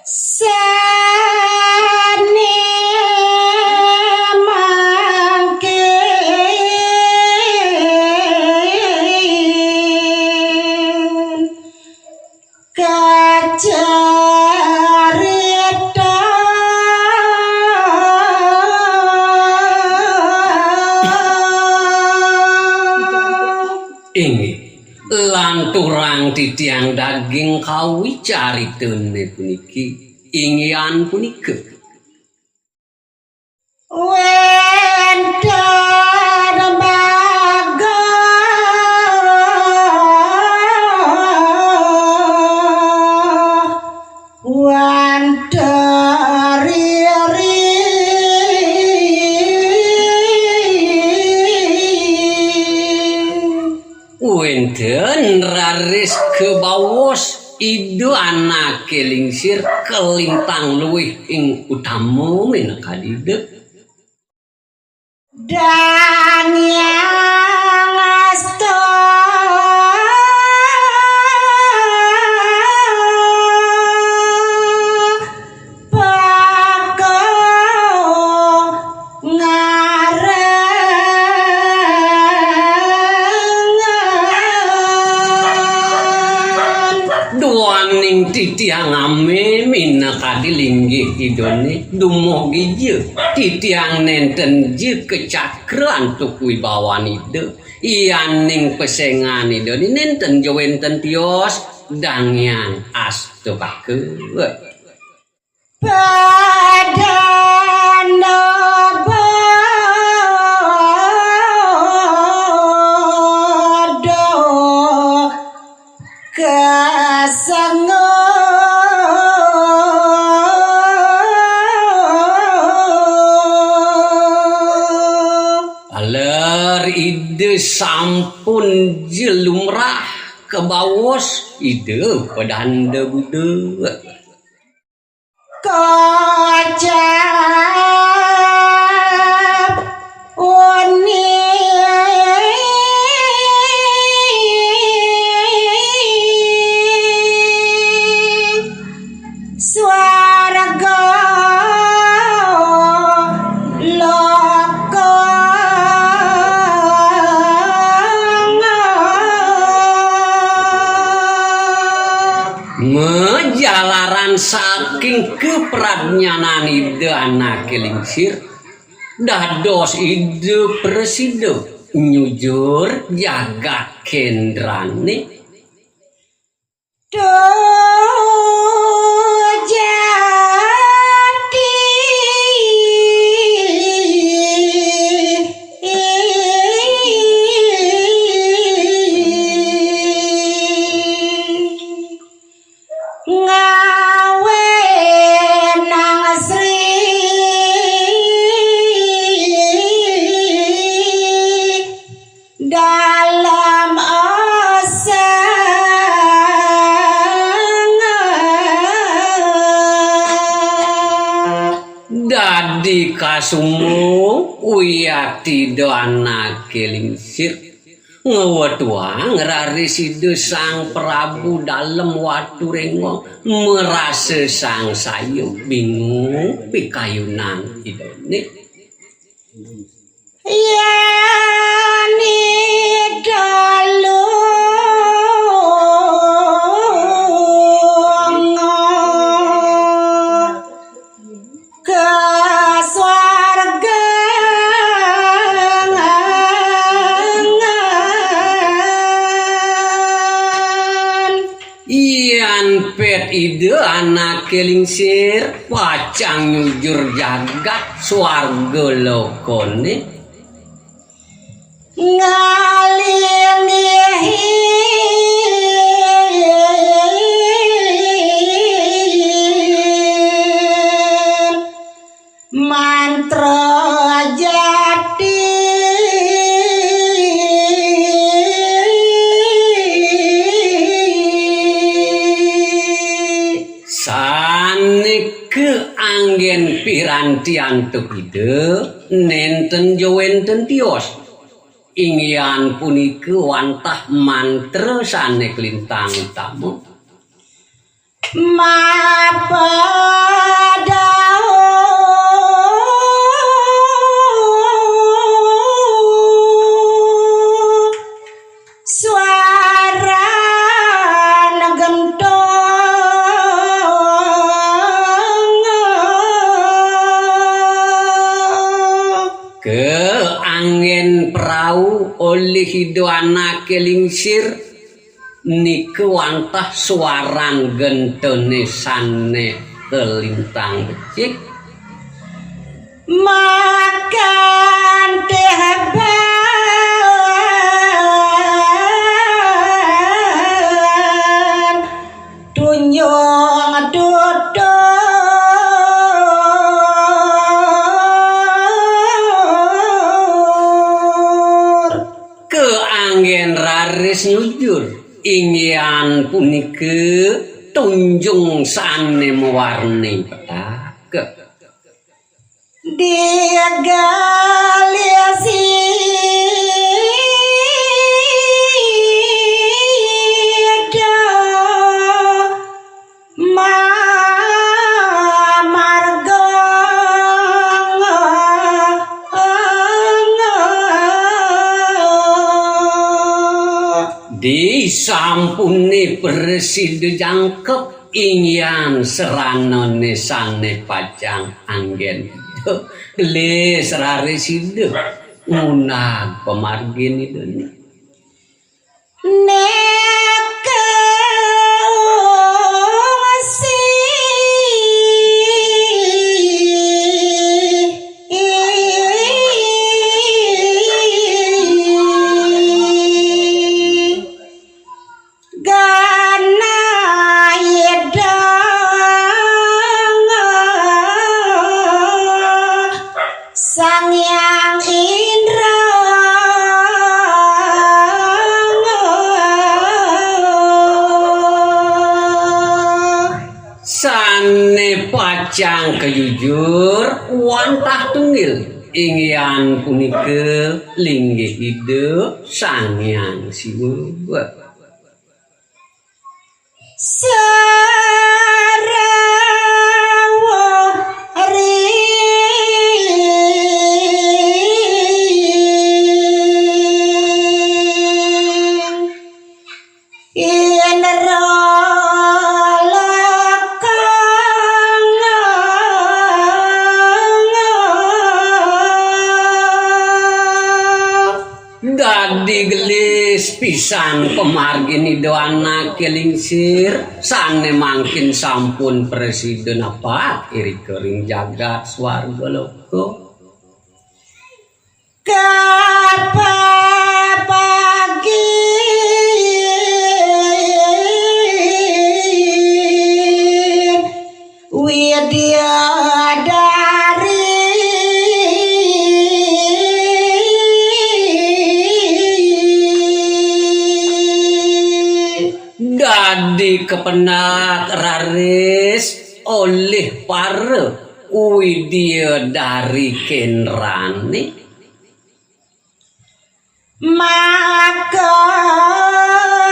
Sane mangke kacarita inggih lanturang titiang daging kawi caritene puniki ingian punika wentar baga wenten raris kebawos idu anak kelingsir kelintang luwih ing utama minakadide dan yang asta pako ngarengan duaning titiang ame minakadi linggih idone dumugi je titiang nenten je kecakran tuk wibawanide ianing pesengan idone nenten jawenten tios dangyang astu pake padana bodo aler ide sampun jelumrah kebawos ide pedanda bude kocap uni swarga loko mejalaran saking kepradnyanan ide anak kelingsir dados ide presiden nyujur jaga kendrane jati ngawe nang sri dalam dadi kasumu uyati do anak kelingsir ngewetuang rarisido sang Prabu dalam watu rengong merasa sang sayu bingung pikayunan idone yani dalu ke swarga ian pet ide anak kelingsir pacang nyujur jagat swarga lokone mantra jati saneke anggen piranti antuk ide nenten jawenten tios ingian punike wantah mantra sanek lintang utama Mapadao suara gentong ke angin perahu oleh hidoana kelingsir niku wantah suarang gentone sane kelintang becik makan teban tunjung tutur ke angin raris nyujur ingyan punike tunjung sane mewarni petake dia galiasi di sampune preside jangkep ingyan seranone sane pajang anggen gelis rare side ngunag pemargin itu neke Sang Yang Indra sane pacang kejujur wantah tunggil ingyan punike linggih ide Sang Hyang Siwa dadi gelis pisan pemargin idoana kelingsir sane mangkin sampun presiden apa iri kering jagat swarga loko kapa pagi widya dadi kepenat raris oleh para widya dari kenrani maka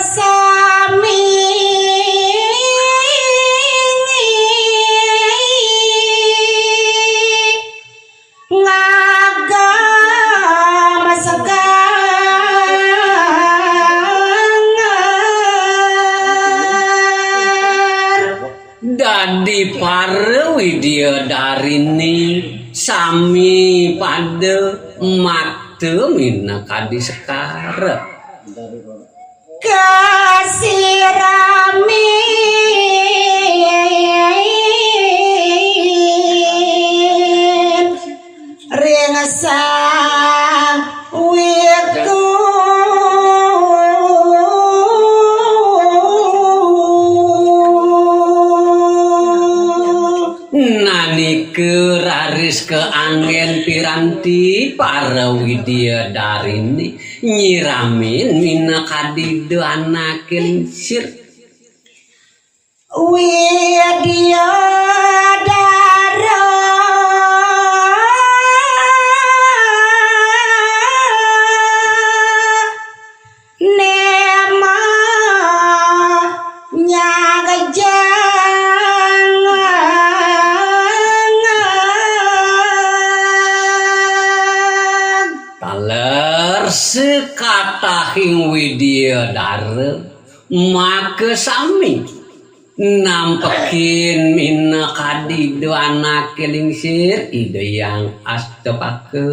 sami ngagam segar dadi para widya darini sami pada mate mina kadi sekar kasirami ring sang wiku nani keraris ke angin piranti para widya darini nyiramin mina kadi anak kelingsir widya nema nyaga Rahing Widyadara maka sami nampekin mina kadidu anak lingsir ide yang astapake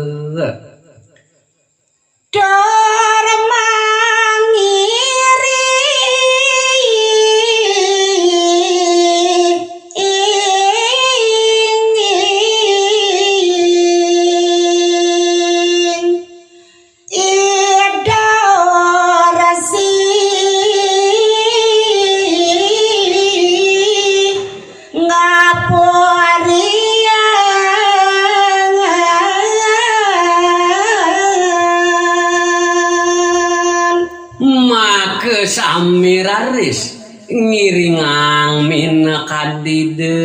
sami raris ngiringang mina kadide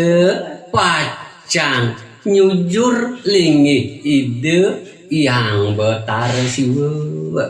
pacang nyujur lingih ide yang betar siwa